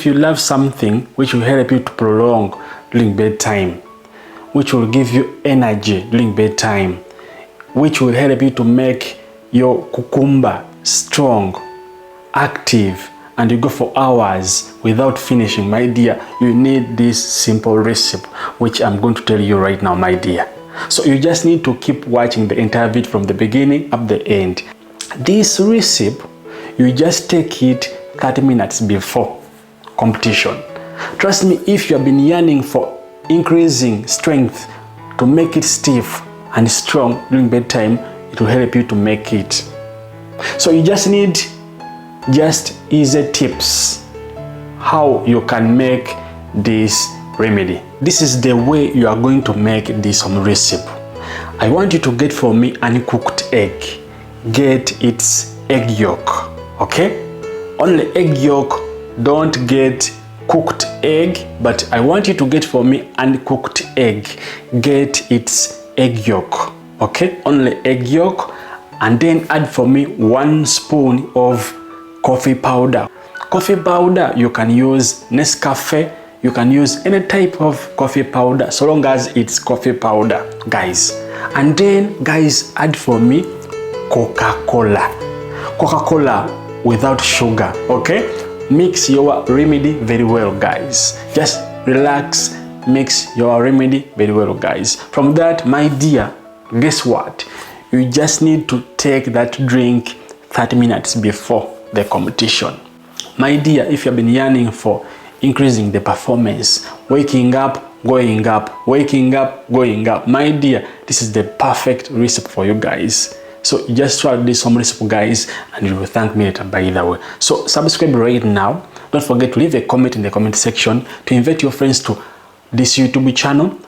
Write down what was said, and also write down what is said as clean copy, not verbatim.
If you love something which will help you to prolong during bedtime, which will give you energy during bedtime, which will help you to make your cucumber strong, active, and you go for hours without finishing, my dear, you need this simple recipe which I'm going to tell you right now, my dear. So you just need to keep watching the entire video from the beginning up the end. This recipe, you just take it 30 minutes before competition. Trust me, if you have been yearning for increasing strength to make it stiff and strong during bedtime, it will help you to make it. So you just need easy tips how you can make this remedy. This is the way you are going to make this recipe. I want you to get for me uncooked egg. Get its egg yolk, okay? Only egg yolk, don't get cooked egg, but I want you to get for me uncooked egg. Get its egg yolk, okay? Only egg yolk, and then add for me 1 spoon of coffee powder. Coffee powder, you can use Nescafe, you can use any type of coffee powder so long as it's coffee powder, guys. And then, guys, add for me Coca-Cola. Coca-Cola without sugar, okay? Mix your remedy very well, guys. Just relax, mix your remedy very well, guys. From that, my dear, guess what? You just need to take that drink 30 minutes before the competition. My dear, if you've been yearning for increasing the performance, waking up, going up, waking up, going up, my dear, this is the perfect recipe for you guys. So just try this recipe, guys, and you will thank me later, by the way. So subscribe right now. Don't forget to leave a comment in the comment section to invite your friends to this YouTube channel.